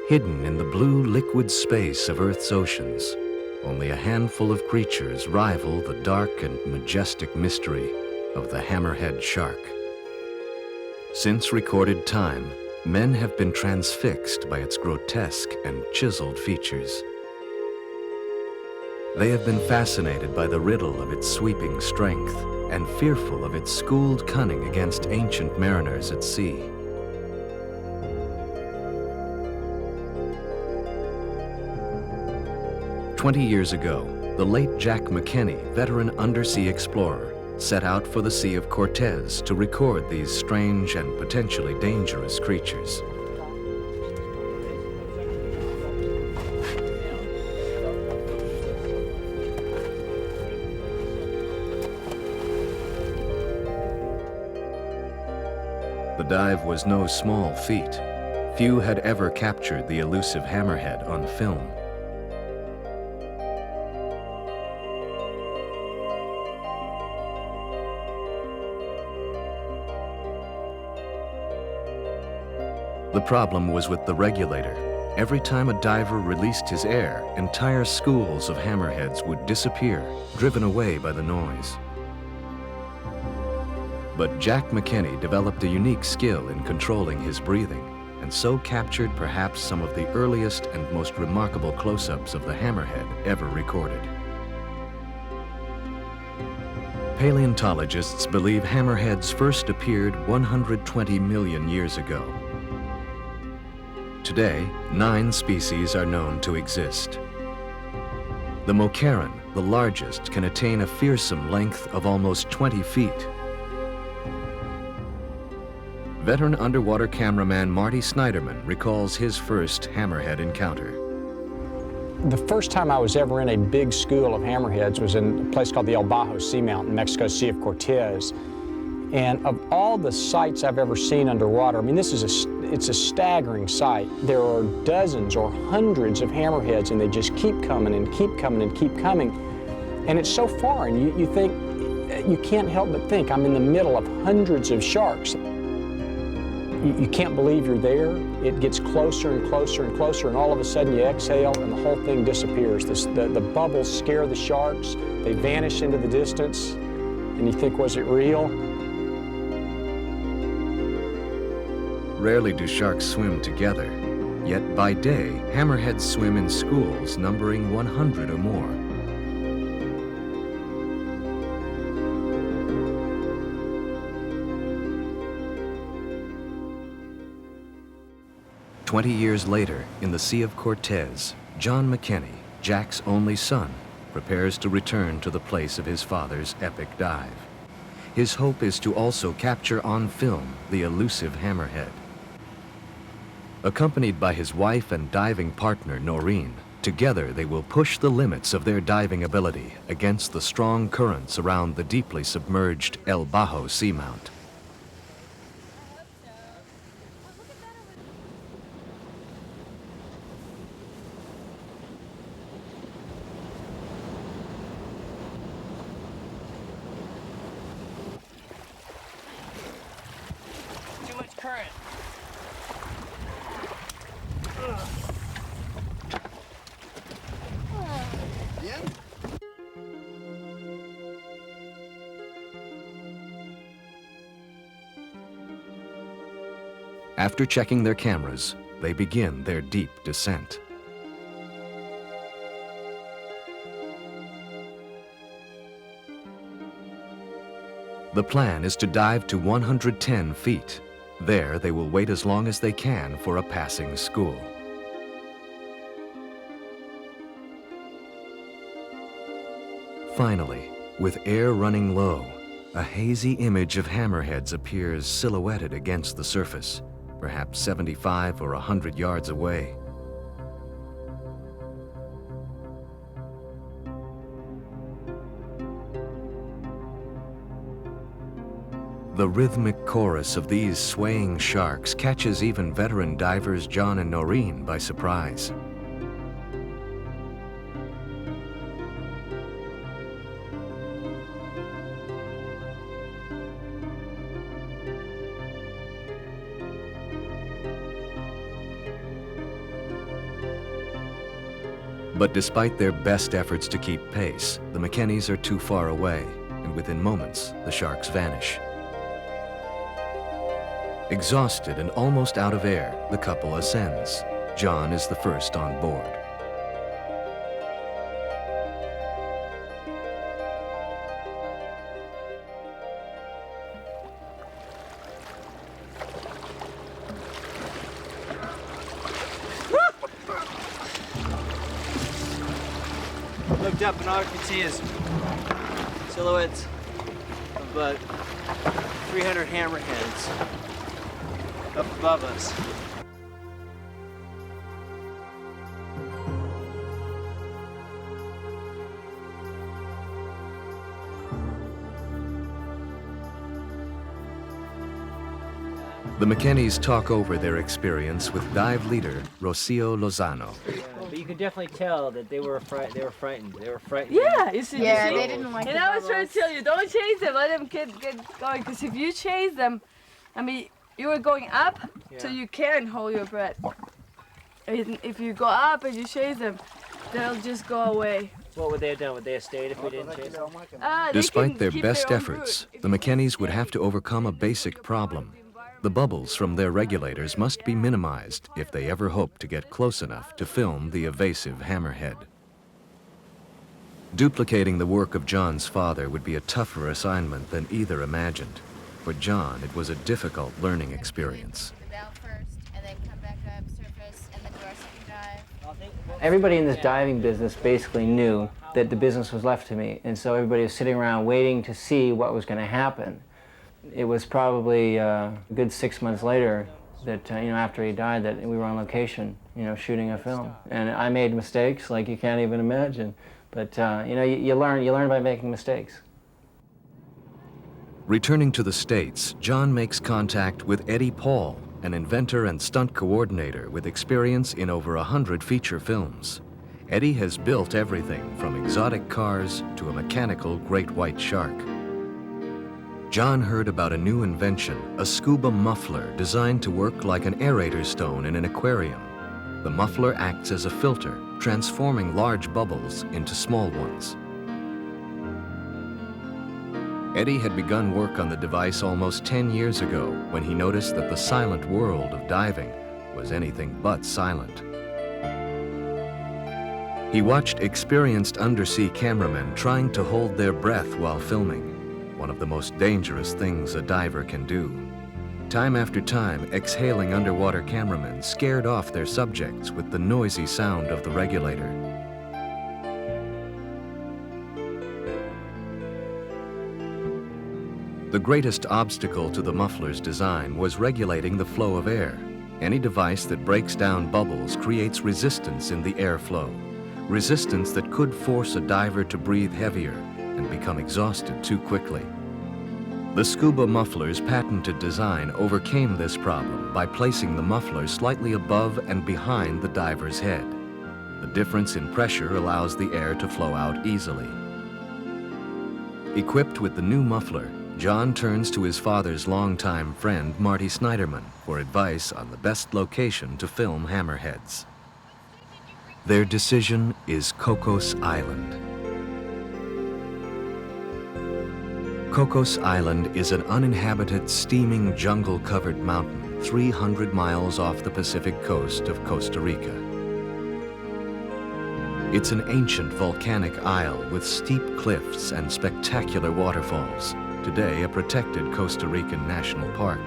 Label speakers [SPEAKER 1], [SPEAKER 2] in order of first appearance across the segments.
[SPEAKER 1] Hidden in the blue liquid space of Earth's oceans, only a handful of creatures rival the dark and majestic mystery of the Hammerhead Shark. Since recorded time, men have been transfixed by its grotesque and chiseled features. They have been fascinated by the riddle of its sweeping strength and fearful of its schooled cunning against ancient mariners at sea. "20 years ago, the late Jack McKinney, veteran undersea explorer, set out for the Sea of Cortez to record these strange and potentially dangerous creatures. The dive was no small feat. Few had ever captured the elusive hammerhead on film. The problem was with the regulator. Every time a diver released his air, entire schools of hammerheads would disappear, driven away by the noise. But Jack McKinney developed a unique skill in controlling his breathing, and so captured perhaps some of the earliest and most remarkable close-ups of the hammerhead ever recorded. Paleontologists believe hammerheads first appeared 120 million years ago. Today, 9 species are known to exist. The mocaran, the largest, can attain a fearsome length of almost 20 feet. Veteran underwater cameraman Marty Snyderman recalls his first hammerhead encounter.
[SPEAKER 2] The first time I was ever in a big school of hammerheads was in a place called the El Bajo Seamount in Mexico's Sea of Cortez. And of all the sights I've ever seen underwater, I mean, it's a staggering sight. There are dozens or hundreds of hammerheads, and they just keep coming and keep coming and keep coming. And it's so foreign, you think, you can't help but think, I'm in the middle of hundreds of sharks. You can't believe you're there. It gets closer and closer and closer, and all of a sudden you exhale and the whole thing disappears. The bubbles scare the sharks, they vanish into the distance, and you think, was it real?
[SPEAKER 1] Rarely do sharks swim together, yet by day, hammerheads swim in schools numbering 100 or more. "20 years later, in the Sea of Cortez, John McKinney, Jack's only son, prepares to return to the place of his father's epic dive. His hope is to also capture on film the elusive hammerhead. Accompanied by his wife and diving partner, Noreen, together they will push the limits of their diving ability against the strong currents around the deeply submerged El Bajo Seamount.
[SPEAKER 3] Too much current.
[SPEAKER 1] After checking their cameras, they begin their deep descent. The plan is to dive to 110 feet. There, they will wait as long as they can for a passing school. Finally, with air running low, a hazy image of hammerheads appears silhouetted against the surface, perhaps 75 or 100 yards away. The rhythmic chorus of these swaying sharks catches even veteran divers John and Noreen by surprise. But despite their best efforts to keep pace, the McKennies are too far away, and within moments, the sharks vanish. Exhausted and almost out of air, the couple ascends. John is the first on board.
[SPEAKER 3] Looked up and all you can see is silhouettes of about 300 hammerheads up above us.
[SPEAKER 1] The McKennies talk over their experience with dive leader Rocio Lozano.
[SPEAKER 3] But you could definitely tell that they were frightened. They were frightened.
[SPEAKER 4] Yeah, you see.
[SPEAKER 5] Yeah,
[SPEAKER 4] you see?
[SPEAKER 5] they didn't like
[SPEAKER 4] And
[SPEAKER 5] the
[SPEAKER 4] I was trying to
[SPEAKER 5] bubbles.
[SPEAKER 4] tell you, don't chase them. Let them get going. Because if you chase them, I mean, you are going up, so you can hold your breath. And if you go up and you chase them, they'll just go away.
[SPEAKER 3] What would they have done? Would they have stayed if we didn't chase them?
[SPEAKER 4] They
[SPEAKER 1] Despite
[SPEAKER 4] can
[SPEAKER 1] their
[SPEAKER 4] keep
[SPEAKER 1] best
[SPEAKER 4] their own
[SPEAKER 1] efforts,
[SPEAKER 4] route.
[SPEAKER 1] the McKennies would have to overcome a basic problem. The bubbles from their regulators must be minimized if they ever hope to get close enough to film the evasive hammerhead. Duplicating the work of John's father would be a tougher assignment than either imagined. For John, it was a difficult learning experience.
[SPEAKER 5] The valve first, and then come back up, surface, and then do our second dive.
[SPEAKER 3] Everybody in this diving business basically knew that the business was left to me, and so everybody was sitting around waiting to see what was going to happen. It was probably a good 6 months later that, after he died, that we were on location, shooting a film. And I made mistakes like you can't even imagine. But, you learn by making mistakes.
[SPEAKER 1] Returning to the States, John makes contact with Eddie Paul, an inventor and stunt coordinator with experience in over 100 feature films. Eddie has built everything from exotic cars to a mechanical great white shark. John heard about a new invention, a scuba muffler designed to work like an aerator stone in an aquarium. The muffler acts as a filter, transforming large bubbles into small ones. Eddie had begun work on the device almost 10 years ago when he noticed that the silent world of diving was anything but silent. He watched experienced undersea cameramen trying to hold their breath while filming, one of the most dangerous things a diver can do. Time after time, exhaling underwater cameramen scared off their subjects with the noisy sound of the regulator. The greatest obstacle to the muffler's design was regulating the flow of air. Any device that breaks down bubbles creates resistance in the airflow, resistance that could force a diver to breathe heavier and become exhausted too quickly. The scuba muffler's patented design overcame this problem by placing the muffler slightly above and behind the diver's head. The difference in pressure allows the air to flow out easily. Equipped with the new muffler, John turns to his father's longtime friend, Marty Snyderman, for advice on the best location to film hammerheads. Their decision is Cocos Island. Cocos Island is an uninhabited, steaming, jungle-covered mountain 300 miles off the Pacific coast of Costa Rica. It's an ancient volcanic isle with steep cliffs and spectacular waterfalls, today a protected Costa Rican national park.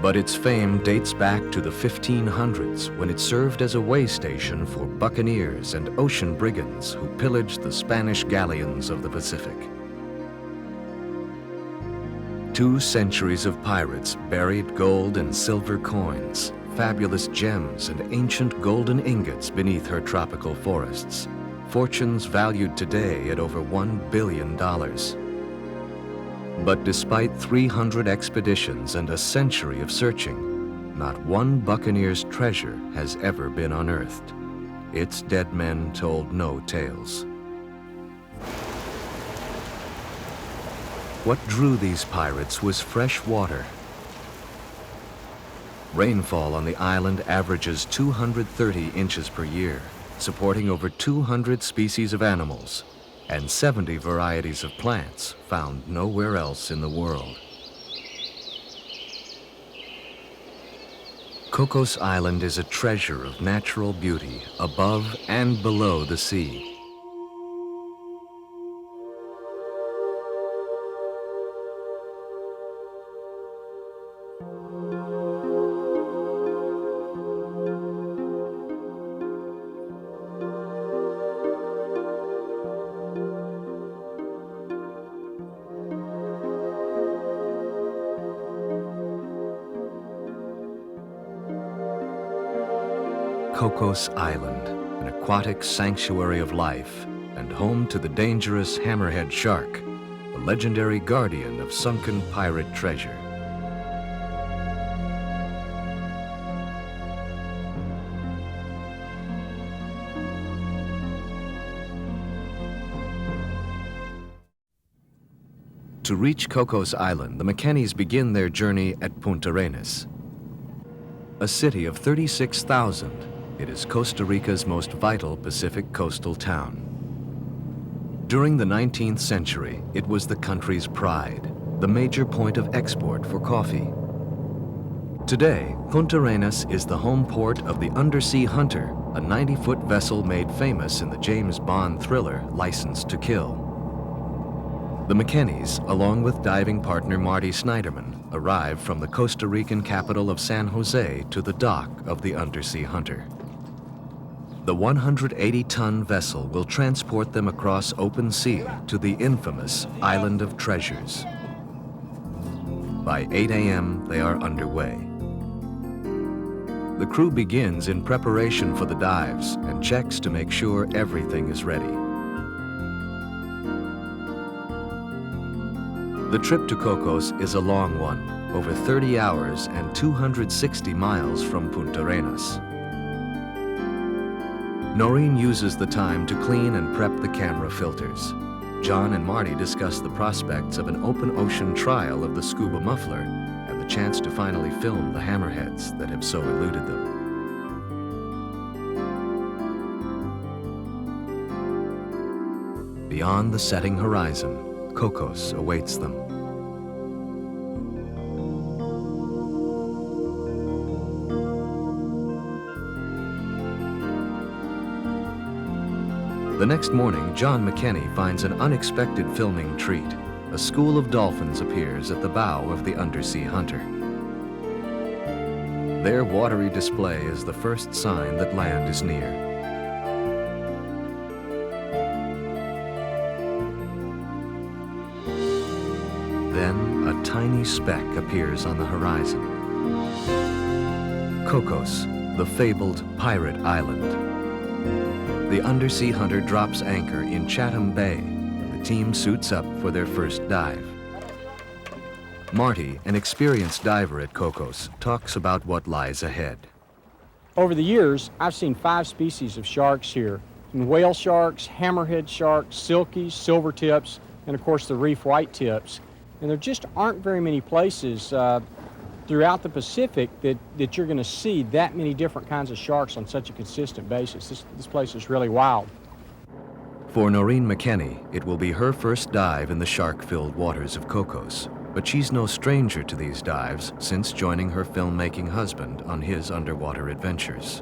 [SPEAKER 1] But its fame dates back to the 1500s when it served as a way station for buccaneers and ocean brigands who pillaged the Spanish galleons of the Pacific. 2 centuries of pirates buried gold and silver coins, fabulous gems and ancient golden ingots beneath her tropical forests, fortunes valued today at over $1 billion. But despite 300 expeditions and a century of searching, not one buccaneer's treasure has ever been unearthed. Its dead men told no tales. What drew these pirates was fresh water. Rainfall on the island averages 230 inches per year, supporting over 200 species of animals and 70 varieties of plants found nowhere else in the world. Cocos Island is a treasure of natural beauty above and below the sea. Cocos Island, an aquatic sanctuary of life and home to the dangerous Hammerhead Shark, the legendary guardian of sunken pirate treasure. To reach Cocos Island, the McKennies begin their journey at Punta Arenas. A city of 36,000, it is Costa Rica's most vital Pacific coastal town. During the 19th century, it was the country's pride, the major point of export for coffee. Today, Punta Arenas is the home port of the Undersea Hunter, a 90-foot vessel made famous in the James Bond thriller License to Kill. The McKennies, along with diving partner Marty Snyderman, arrived from the Costa Rican capital of San Jose to the dock of the Undersea Hunter. The 180-ton vessel will transport them across open sea to the infamous Island of Treasures. By 8 a.m., they are underway. The crew begins in preparation for the dives and checks to make sure everything is ready. The trip to Cocos is a long one, over 30 hours and 260 miles from Punta Arenas. Noreen uses the time to clean and prep the camera filters. John and Marty discuss the prospects of an open ocean trial of the scuba muffler and the chance to finally film the hammerheads that have so eluded them. Beyond the setting horizon, Cocos awaits them. The next morning, John McKenny finds an unexpected filming treat. A school of dolphins appears at the bow of the Undersea Hunter. Their watery display is the first sign that land is near. Then a tiny speck appears on the horizon. Cocos, the fabled pirate island. The Undersea Hunter drops anchor in Chatham Bay, and the team suits up for their first dive. Marty, an experienced diver at Cocos, talks about what lies ahead.
[SPEAKER 2] Over the years, I've seen 5 species of sharks here. Whale sharks, hammerhead sharks, silkies, silver tips, and of course the reef white tips. And there just aren't very many places throughout the Pacific that you're going to see that many different kinds of sharks on such a consistent basis. This place is really wild.
[SPEAKER 1] For Noreen McKenny, it will be her first dive in the shark-filled waters of Cocos. But she's no stranger to these dives since joining her filmmaking husband on his underwater adventures.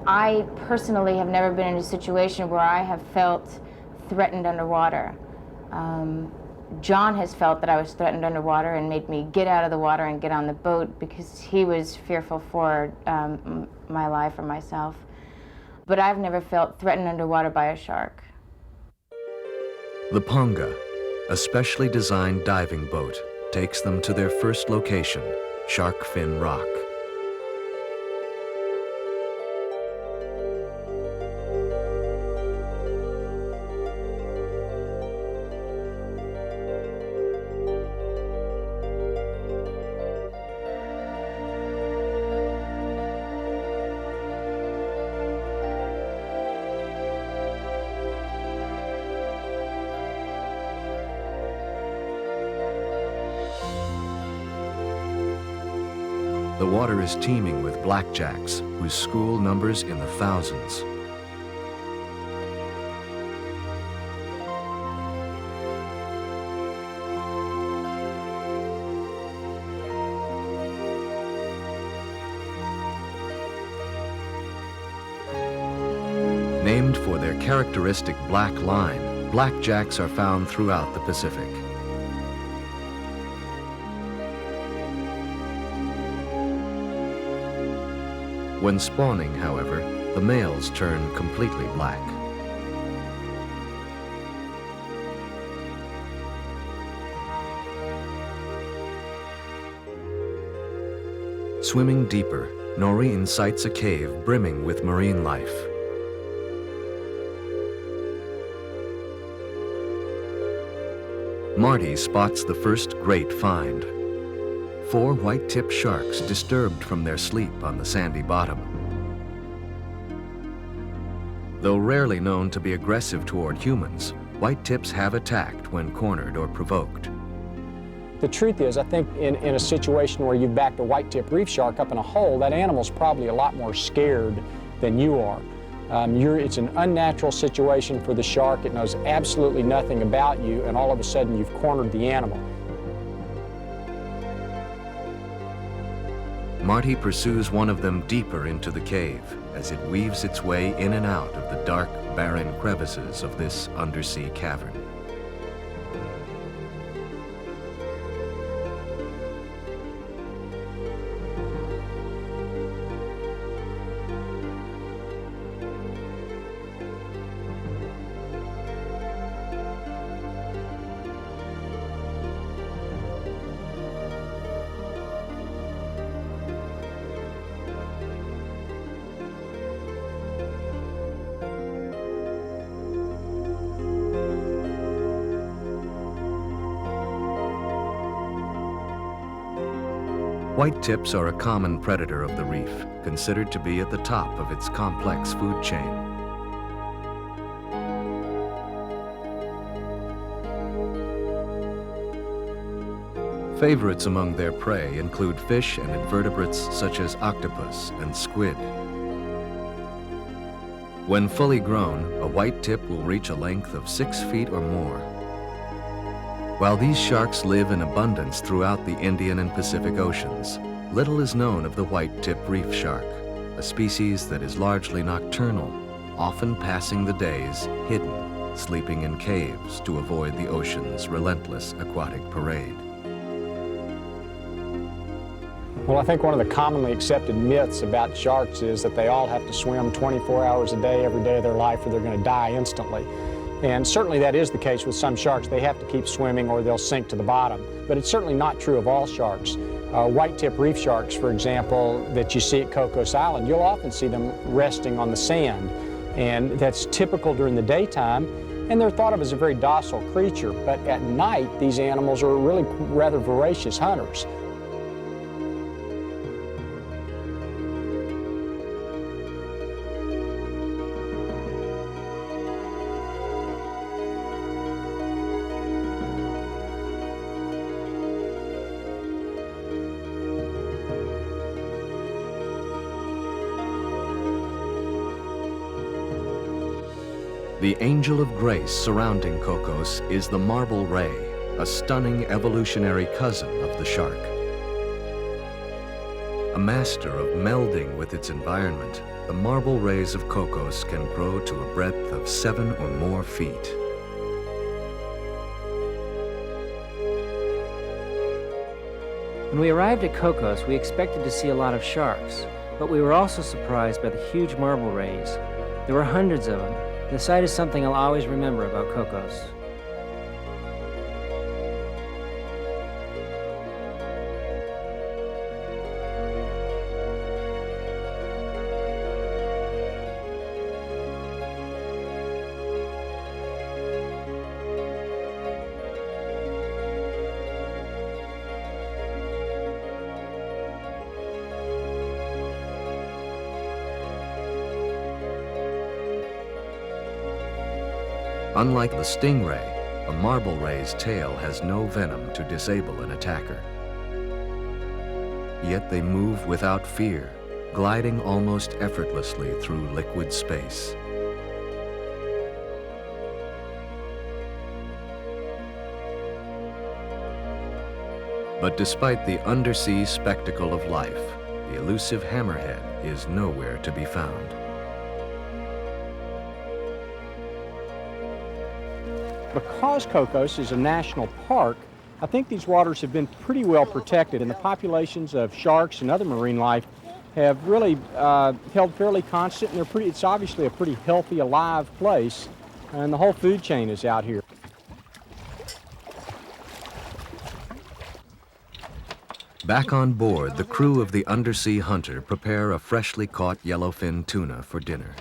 [SPEAKER 5] I personally have never been in a situation where I have felt threatened underwater. John has felt that I was threatened underwater and made me get out of the water and get on the boat because he was fearful for my life or myself. But I've never felt threatened underwater by a shark.
[SPEAKER 1] The Ponga, a specially designed diving boat, takes them to their first location, Shark Fin Rock. The water is teeming with blackjacks, whose school numbers in the thousands. Named for their characteristic black line, blackjacks are found throughout the Pacific. When spawning, however, the males turn completely black. Swimming deeper, Noreen sights a cave brimming with marine life. Marty spots the first great find. 4 white-tipped sharks disturbed from their sleep on the sandy bottom. Though rarely known to be aggressive toward humans, white-tips have attacked when cornered or provoked.
[SPEAKER 2] The truth is, I think in a situation where you've backed a white-tip reef shark up in a hole, that animal's probably a lot more scared than you are. It's an unnatural situation for the shark. It knows absolutely nothing about you, and all of a sudden you've cornered the animal.
[SPEAKER 1] Marty pursues one of them deeper into the cave as it weaves its way in and out of the dark, barren crevices of this undersea cavern. White-tips are a common predator of the reef, considered to be at the top of its complex food chain. Favorites among their prey include fish and invertebrates such as octopus and squid. When fully grown, a white-tip will reach a length of 6 feet or more. While these sharks live in abundance throughout the Indian and Pacific Oceans, little is known of the white-tip reef shark, a species that is largely nocturnal, often passing the days hidden, sleeping in caves to avoid the ocean's relentless aquatic parade.
[SPEAKER 2] Well, I think one of the commonly accepted myths about sharks is that they all have to swim 24 hours a day every day of their life or they're going to die instantly. And certainly that is the case with some sharks. They have to keep swimming or they'll sink to the bottom. But it's certainly not true of all sharks. White-tip reef sharks, for example, that you see at Cocos Island, you'll often see them resting on the sand. And that's typical during the daytime, and they're thought of as a very docile creature. But at night, these animals are really rather voracious hunters.
[SPEAKER 1] The angel of grace surrounding Cocos is the marble ray, a stunning evolutionary cousin of the shark. A master of melding with its environment, the marble rays of Cocos can grow to a breadth of 7 or more feet.
[SPEAKER 3] When we arrived at Cocos, we expected to see a lot of sharks, but we were also surprised by the huge marble rays. There were hundreds of them. The sight is something I'll always remember about Cocos.
[SPEAKER 1] Unlike the stingray, a marble ray's tail has no venom to disable an attacker. yet they move without fear, gliding almost effortlessly through liquid space. But despite the undersea spectacle of life, the elusive hammerhead is nowhere to be found.
[SPEAKER 2] Because Cocos is a national park, I think these waters have been pretty well protected, and the populations of sharks and other marine life have really held fairly constant, and it's obviously a pretty healthy, alive place, and the whole food chain is out here.
[SPEAKER 1] Back on board, the crew of the Undersea Hunter prepare a freshly caught yellowfin tuna for dinner.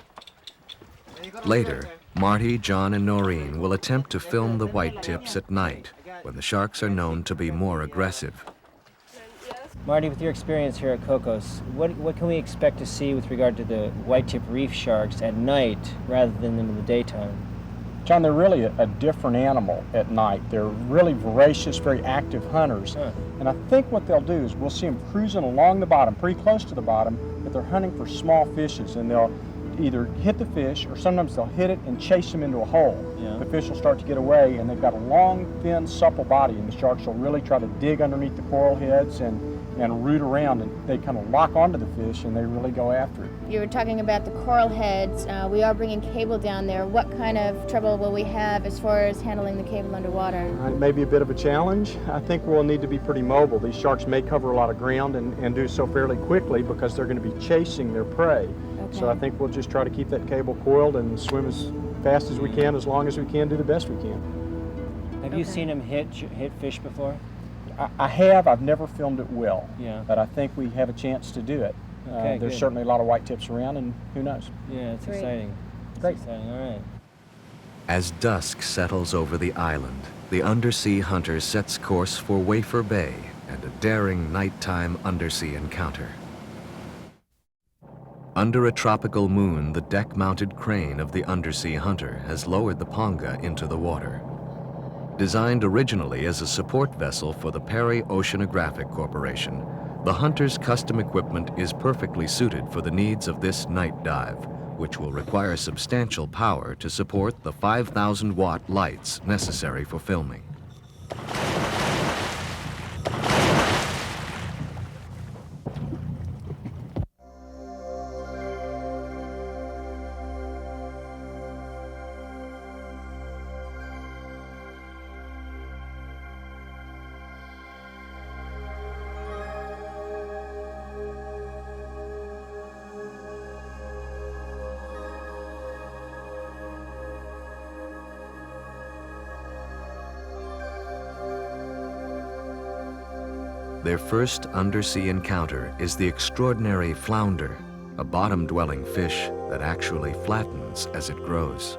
[SPEAKER 1] Later, Marty, John, and Noreen will attempt to film the white tips at night, when the sharks are known to be more aggressive.
[SPEAKER 3] Marty, with your experience here at Cocos, what can we expect to see with regard to the white-tip reef sharks at night rather than in the daytime?
[SPEAKER 2] John, they're really a different animal at night. They're really voracious, very active hunters. And I think what they'll do is we'll see them cruising along the bottom, pretty close to the bottom, but they're hunting for small fishes, and they'll either hit the fish or sometimes they'll hit it and chase them into a hole.
[SPEAKER 3] Yeah.
[SPEAKER 2] The fish will start to get away, and they've got a long, thin, supple body, and the sharks will really try to dig underneath the coral heads and root around, and they kind of lock onto the fish and they really go after it.
[SPEAKER 5] You were talking about the coral heads. We are bringing cable down there. What kind of trouble will we have as far as handling the cable underwater?
[SPEAKER 2] It may be a bit of a challenge. I think we'll need to be pretty mobile. These sharks may cover a lot of ground and do so fairly quickly because they're going to be chasing their prey.
[SPEAKER 5] Okay.
[SPEAKER 2] So I think we'll just try to keep that cable coiled and swim as fast as we can, as long as we can, do the best we can.
[SPEAKER 3] Have you seen them hit fish before?
[SPEAKER 2] I have. I've never filmed it well,
[SPEAKER 3] Yeah.
[SPEAKER 2] but I think we have a chance to do it.
[SPEAKER 3] Okay,
[SPEAKER 2] there's
[SPEAKER 3] good.
[SPEAKER 2] certainly a lot of white tips around, and who knows.
[SPEAKER 3] Yeah, it's
[SPEAKER 5] Great.
[SPEAKER 3] exciting.
[SPEAKER 2] Great.
[SPEAKER 3] It's exciting, all right.
[SPEAKER 1] As dusk settles over the island, the Undersea Hunter sets course for Wafer Bay and a daring nighttime undersea encounter. Under a tropical moon, the deck-mounted crane of the Undersea Hunter has lowered the Ponga into the water. Designed originally as a support vessel for the Perry Oceanographic Corporation, the Hunter's custom equipment is perfectly suited for the needs of this night dive, which will require substantial power to support the 5,000-watt lights necessary for filming. Their first undersea encounter is the extraordinary flounder, a bottom-dwelling fish that actually flattens as it grows.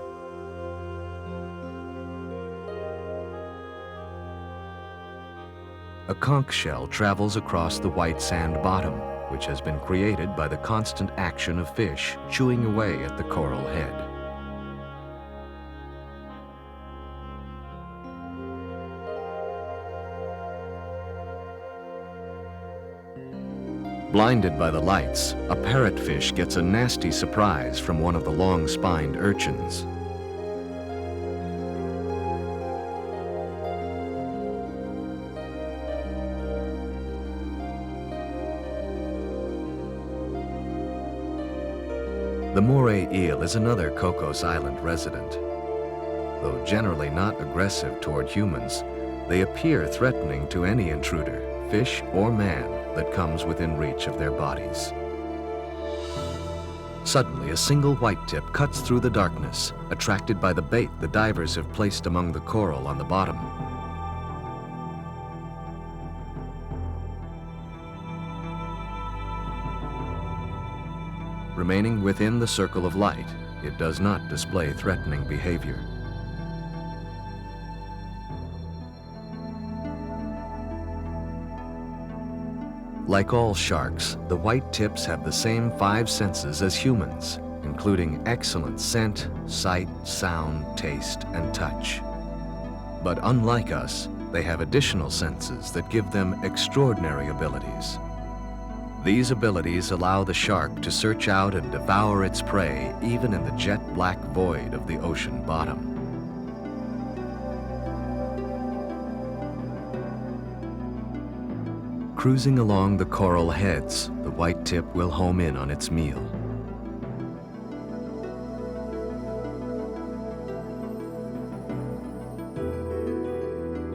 [SPEAKER 1] A conch shell travels across the white sand bottom, which has been created by the constant action of fish chewing away at the coral head. Blinded by the lights, a parrotfish gets a nasty surprise from one of the long-spined urchins. The moray eel is another Cocos Island resident. Though generally not aggressive toward humans, they appear threatening to any intruder, fish or man, that comes within reach of their bodies. Suddenly, a single white tip cuts through the darkness, attracted by the bait the divers have placed among the coral on the bottom. Remaining within the circle of light, it does not display threatening behavior. Like all sharks, the white tips have the same 5 senses as humans, including excellent scent, sight, sound, taste, and touch. But unlike us, they have additional senses that give them extraordinary abilities. These abilities allow the shark to search out and devour its prey even in the jet black void of the ocean bottom. Cruising along the coral heads, the white tip will home in on its meal.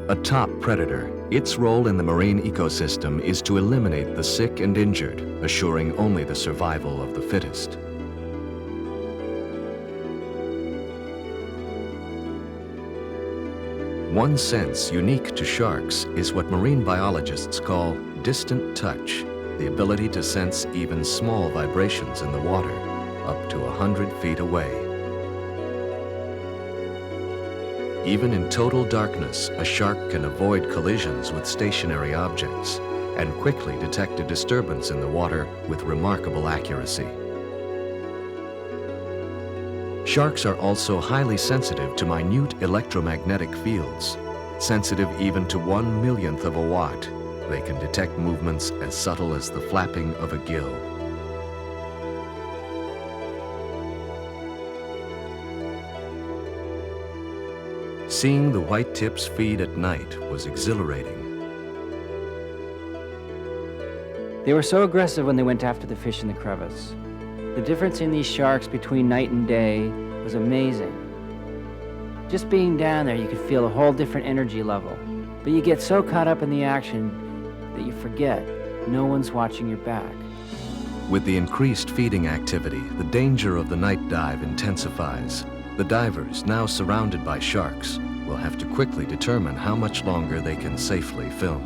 [SPEAKER 1] A top predator, its role in the marine ecosystem is to eliminate the sick and injured, assuring only the survival of the fittest. One sense unique to sharks is what marine biologists call distant touch, the ability to sense even small vibrations in the water, up to 100 feet away. Even in total darkness, a shark can avoid collisions with stationary objects and quickly detect a disturbance in the water with remarkable accuracy. Sharks are also highly sensitive to minute electromagnetic fields, sensitive even to 1/1,000,000th of a watt. They can detect movements as subtle as the flapping of a gill. Seeing the white tips feed at night was exhilarating.
[SPEAKER 3] They were so aggressive when they went after the fish in the crevice. The difference in these sharks between night and day was amazing. Just being down there, you could feel a whole different energy level. But you get so caught up in the action that you forget no one's watching your back.
[SPEAKER 1] With the increased feeding activity, the danger of the night dive intensifies. The divers, now surrounded by sharks, will have to quickly determine how much longer they can safely film.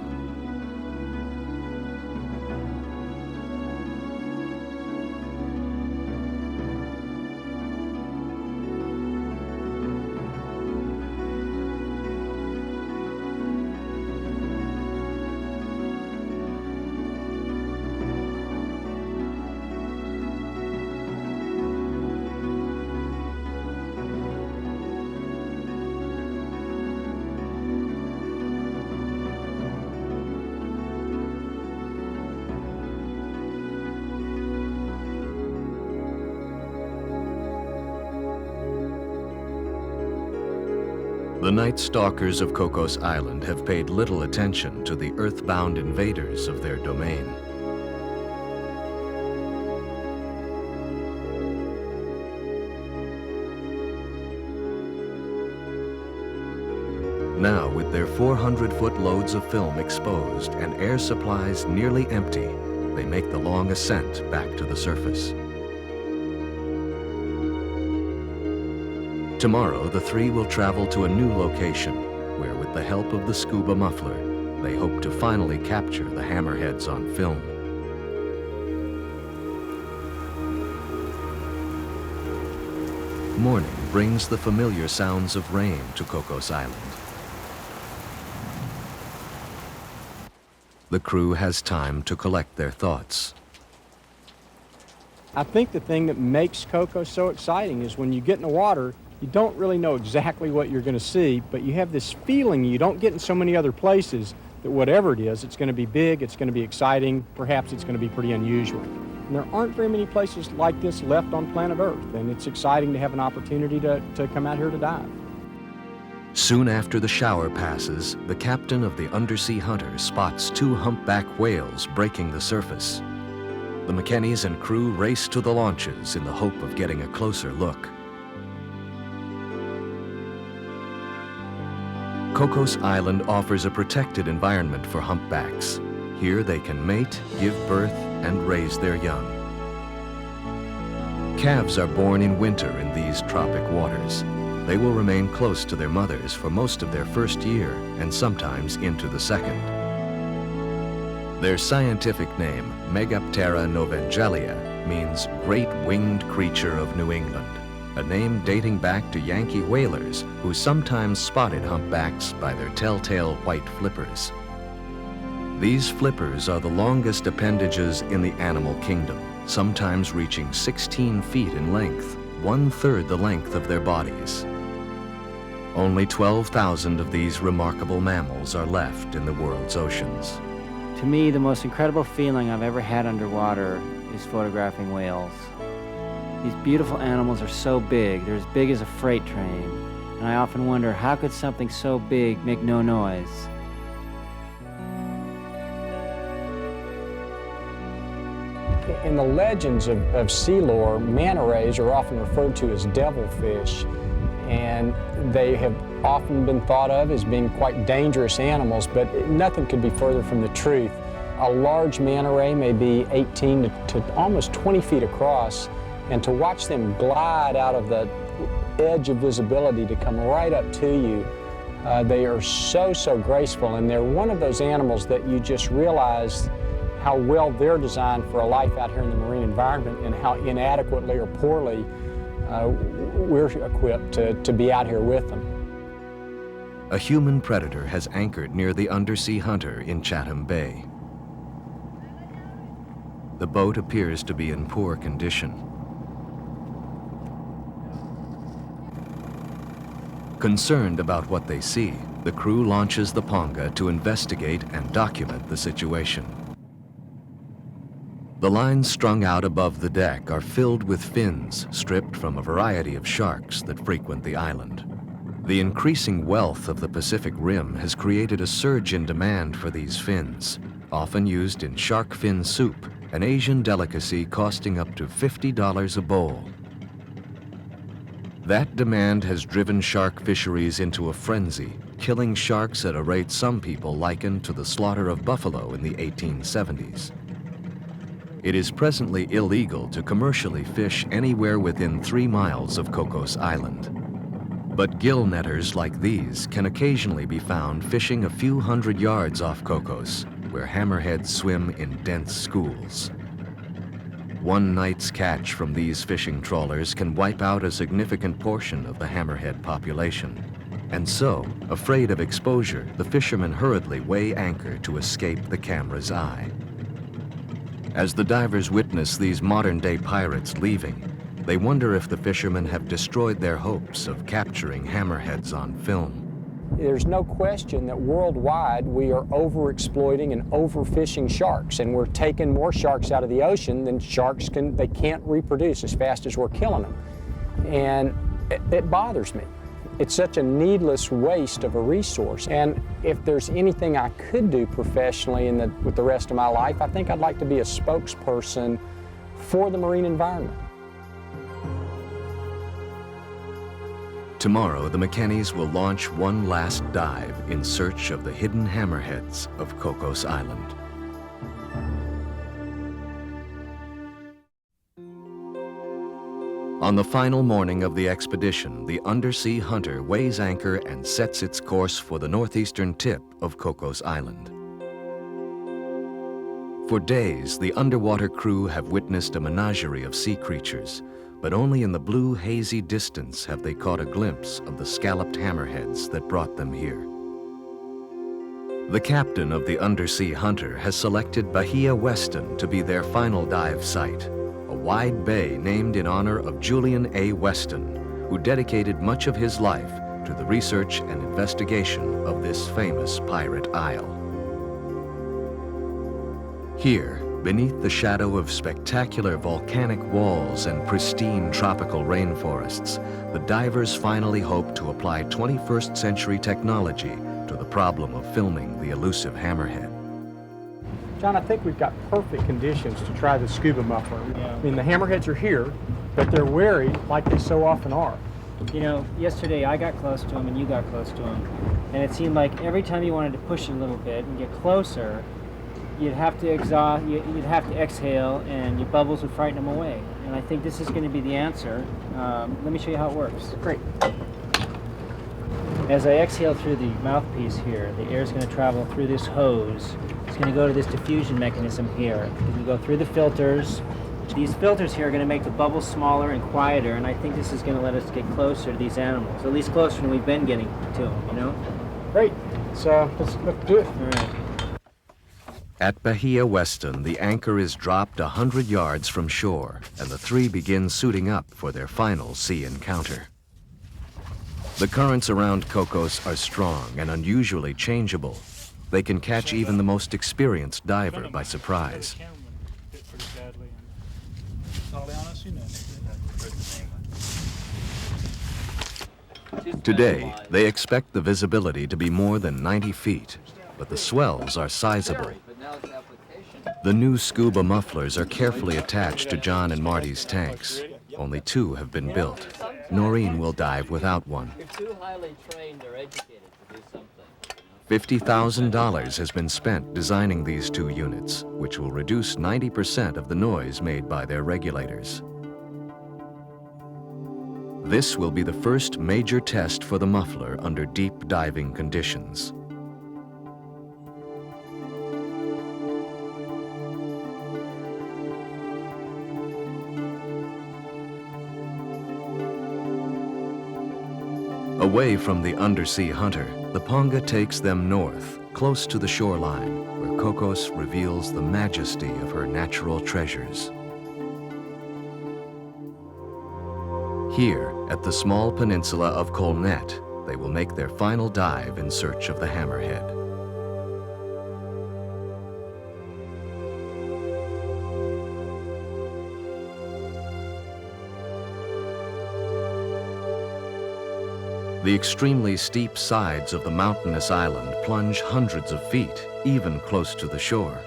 [SPEAKER 1] The night stalkers of Cocos Island have paid little attention to the earthbound invaders of their domain. Now, with their 400-foot loads of film exposed and air supplies nearly empty, they make the long ascent back to the surface. Tomorrow, the three will travel to a new location, where with the help of the scuba muffler, they hope to finally capture the hammerheads on film. Morning brings the familiar sounds of rain to Cocos Island. The crew has time to collect their thoughts.
[SPEAKER 2] I think the thing that makes Cocos so exciting is when you get in the water, you don't really know exactly what you're going to see, but you have this feeling you don't get in so many other places that whatever it is, it's going to be big, it's going to be exciting, perhaps it's going to be pretty unusual. And there aren't very many places like this left on planet Earth, and it's exciting to have an opportunity to come out here to dive.
[SPEAKER 1] Soon after the shower passes, the captain of the undersea hunter spots 2 humpback whales breaking the surface. The McKennies and crew race to the launches in the hope of getting a closer look. Cocos Island offers a protected environment for humpbacks. Here they can mate, give birth, and raise their young. Calves are born in winter in these tropic waters. They will remain close to their mothers for most of their first year and sometimes into the second. Their scientific name, Megaptera novengelia, means great winged creature of New England, a name dating back to Yankee whalers who sometimes spotted humpbacks by their telltale white flippers. These flippers are the longest appendages in the animal kingdom, sometimes reaching 16 feet in length, 1/3 the length of their bodies. Only 12,000 of these remarkable mammals are left in the world's oceans.
[SPEAKER 3] To me, the most incredible feeling I've ever had underwater is photographing whales. These beautiful animals are so big, they're as big as a freight train, and I often wonder, how could something so big make no noise?
[SPEAKER 2] In the legends of sea lore, manta rays are often referred to as devilfish, and they have often been thought of as being quite dangerous animals, but nothing could be further from the truth. A large manta ray may be 18 to almost 20 feet across, and to watch them glide out of the edge of visibility to come right up to you, they are so graceful, and they're one of those animals that you just realize how well they're designed for a life out here in the marine environment, and how inadequately or poorly we're equipped to be out here with them.
[SPEAKER 1] A human predator has anchored near the Undersea Hunter in Chatham Bay. The boat appears to be in poor condition. Concerned about what they see, the crew launches the Ponga to investigate and document the situation. The lines strung out above the deck are filled with fins stripped from a variety of sharks that frequent the island. The increasing wealth of the Pacific Rim has created a surge in demand for these fins, often used in shark fin soup, an Asian delicacy costing up to $50 a bowl. That demand has driven shark fisheries into a frenzy, killing sharks at a rate some people liken to the slaughter of buffalo in the 1870s. It is presently illegal to commercially fish anywhere within 3 miles of Cocos Island. But gill netters like these can occasionally be found fishing a few hundred yards off Cocos, where hammerheads swim in dense schools. One night's catch from these fishing trawlers can wipe out a significant portion of the hammerhead population. And so, afraid of exposure, the fishermen hurriedly weigh anchor to escape the camera's eye. As the divers witness these modern-day pirates leaving, they wonder if the fishermen have destroyed their hopes of capturing hammerheads on film.
[SPEAKER 2] There's no question that worldwide we are overexploiting and overfishing sharks, and we're taking more sharks out of the ocean than sharks can't reproduce as fast as we're killing them. And it bothers me. It's such a needless waste of a resource. And if there's anything I could do professionally with the rest of my life, I think I'd like to be a spokesperson for the marine environment.
[SPEAKER 1] Tomorrow, the McKennies will launch one last dive in search of the hidden hammerheads of Cocos Island. On the final morning of the expedition, the Undersea Hunter weighs anchor and sets its course for the northeastern tip of Cocos Island. For days, the underwater crew have witnessed a menagerie of sea creatures, but only in the blue, hazy distance have they caught a glimpse of the scalloped hammerheads that brought them here. The captain of the Undersea Hunter has selected Bahia Weston to be their final dive site, a wide bay named in honor of Julian A. Weston, who dedicated much of his life to the research and investigation of this famous pirate isle. Here, beneath the shadow of spectacular volcanic walls and pristine tropical rainforests, the divers finally hope to apply 21st century technology to the problem of filming the elusive hammerhead.
[SPEAKER 2] John, I think we've got perfect conditions to try the scuba muffler. I mean, the hammerheads are here, but they're wary like they so often are.
[SPEAKER 3] You know, yesterday I got close to him and you got close to him, and it seemed like every time you wanted to push it a little bit and get closer, you'd have to exhaust, you'd have to exhale, and your bubbles would frighten them away. And I think this is going to be the answer. Let me show you how it works.
[SPEAKER 2] Great.
[SPEAKER 3] As I exhale through the mouthpiece here, the air is going to travel through this hose. It's going to go to this diffusion mechanism here. It's going to go through the filters. These filters here are going to make the bubbles smaller and quieter, and I think this is going to let us get closer to these animals, at least closer than we've been getting to them, you know?
[SPEAKER 2] Great. So let's do it.
[SPEAKER 3] All right.
[SPEAKER 1] At Bahia Weston, the anchor is dropped 100 yards from shore, and the three begin suiting up for their final sea encounter. The currents around Cocos are strong and unusually changeable. They can catch even the most experienced diver by surprise. Today, they expect the visibility to be more than 90 feet, but the swells are sizable. The new scuba mufflers are carefully attached to John and Marty's tanks. Only 2 have been built. Noreen will dive without one. $50,000 has been spent designing these 2 units, which will reduce 90% of the noise made by their regulators. This will be the first major test for the muffler under deep diving conditions. Away from the undersea hunter, the Ponga takes them north, close to the shoreline, where Cocos reveals the majesty of her natural treasures. Here, at the small peninsula of Colnet, they will make their final dive in search of the hammerhead. The extremely steep sides of the mountainous island plunge hundreds of feet, even close to the shore.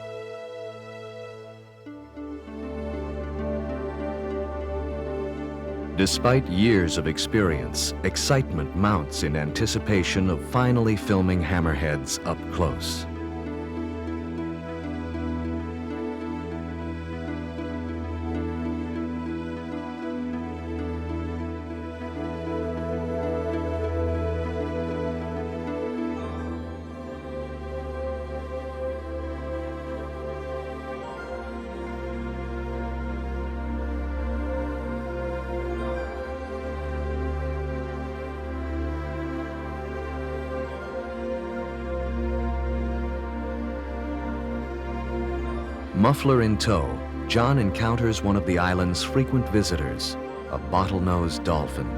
[SPEAKER 1] Despite years of experience, excitement mounts in anticipation of finally filming hammerheads up close. Muffler in tow, John encounters one of the island's frequent visitors, a bottlenose dolphin.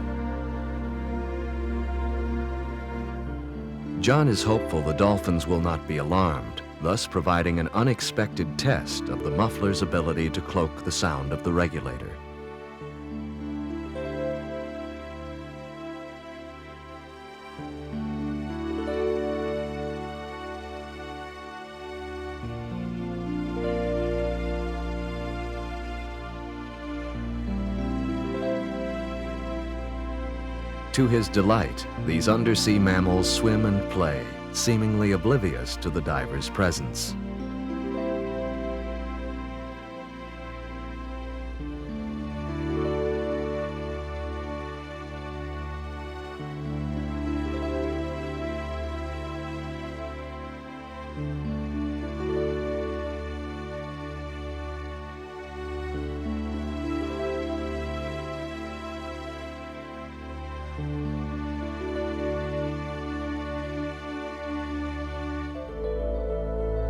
[SPEAKER 1] John is hopeful the dolphins will not be alarmed, thus providing an unexpected test of the muffler's ability to cloak the sound of the regulator. To his delight, these undersea mammals swim and play, seemingly oblivious to the diver's presence.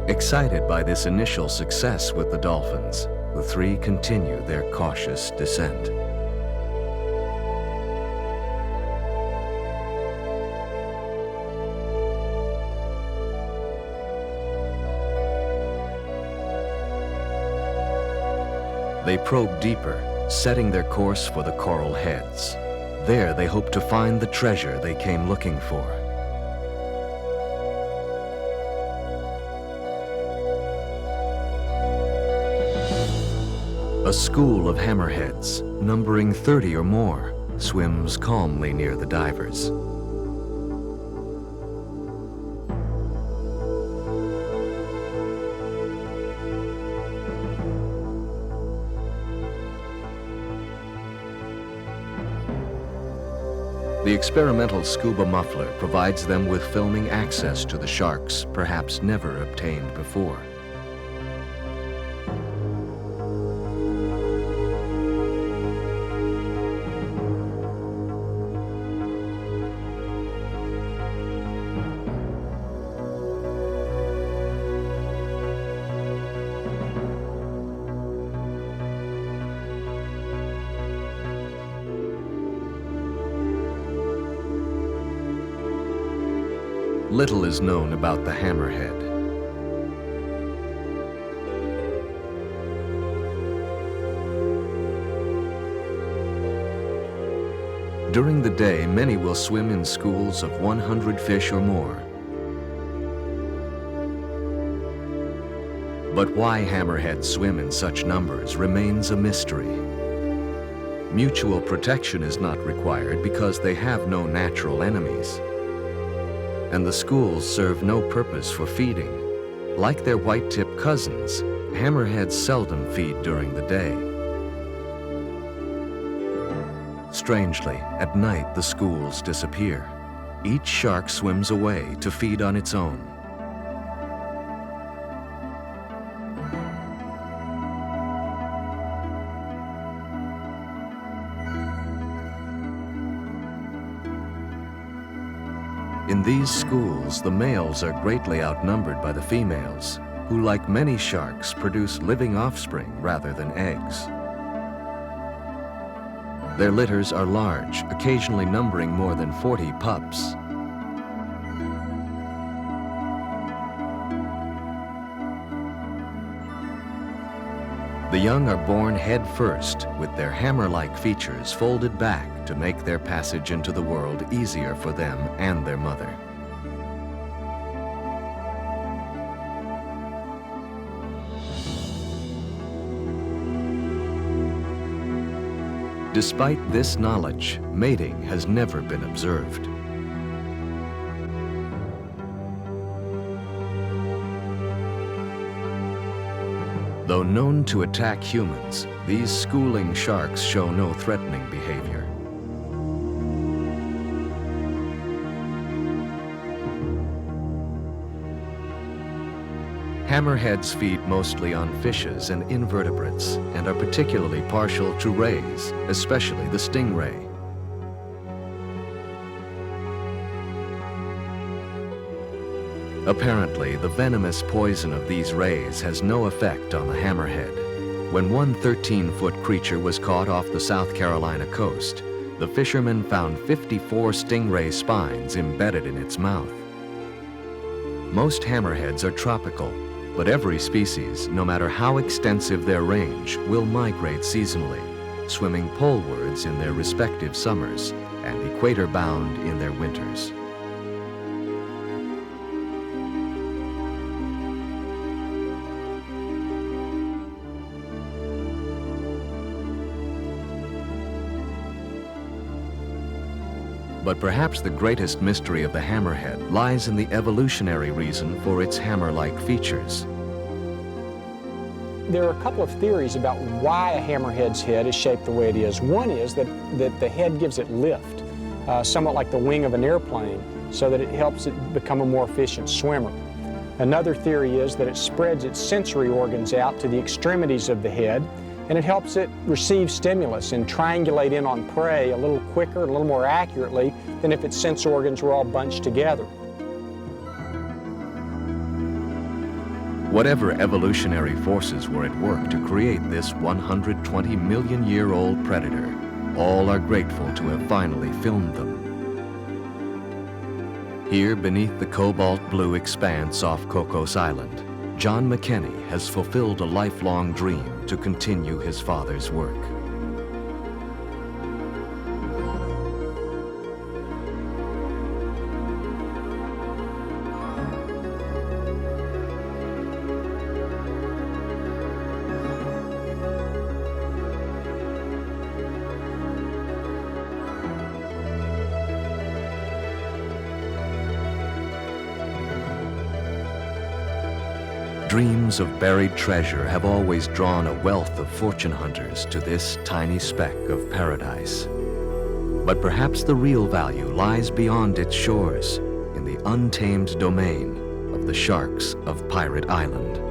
[SPEAKER 1] Excited by this initial success with the dolphins, the 3 continue their cautious descent. They probe deeper, setting their course for the coral heads. There they hope to find the treasure they came looking for. A school of hammerheads, numbering 30 or more, swims calmly near the divers. The experimental scuba muffler provides them with filming access to the sharks perhaps never obtained before. Little is known about the hammerhead. During the day, many will swim in schools of 100 fish or more. But why hammerheads swim in such numbers remains a mystery. Mutual protection is not required because they have no natural enemies. And the schools serve no purpose for feeding. Like their white-tip cousins, hammerheads seldom feed during the day. Strangely, at night the schools disappear. Each shark swims away to feed on its own. In these schools, the males are greatly outnumbered by the females, who, like many sharks, produce living offspring rather than eggs. Their litters are large, occasionally numbering more than 40 pups. The young are born head first, with their hammer-like features folded back to make their passage into the world easier for them and their mother. Despite this knowledge, mating has never been observed. Though known to attack humans, these schooling sharks show no threatening behavior. Hammerheads feed mostly on fishes and invertebrates and are particularly partial to rays, especially the stingray. Apparently, the venomous poison of these rays has no effect on the hammerhead. When one 13-foot creature was caught off the South Carolina coast, the fishermen found 54 stingray spines embedded in its mouth. Most hammerheads are tropical, but every species, no matter how extensive their range, will migrate seasonally, swimming polewards in their respective summers and equator-bound in their winters. But perhaps the greatest mystery of the hammerhead lies in the evolutionary reason for its hammer-like features.
[SPEAKER 2] There are a couple of theories about why a hammerhead's head is shaped the way it is. One is that the head gives it lift, somewhat like the wing of an airplane, so that it helps it become a more efficient swimmer. Another theory is that it spreads its sensory organs out to the extremities of the head, and it helps it receive stimulus and triangulate in on prey a little quicker and a little more accurately than if its sense organs were all bunched together.
[SPEAKER 1] Whatever evolutionary forces were at work to create this 120 million-year-old predator, all are grateful to have finally filmed them. Here, beneath the cobalt blue expanse off Cocos Island, John McKenney has fulfilled a lifelong dream to continue his father's work. Dreams of buried treasure have always drawn a wealth of fortune hunters to this tiny speck of paradise. But perhaps the real value lies beyond its shores, in the untamed domain of the sharks of Pirate Island.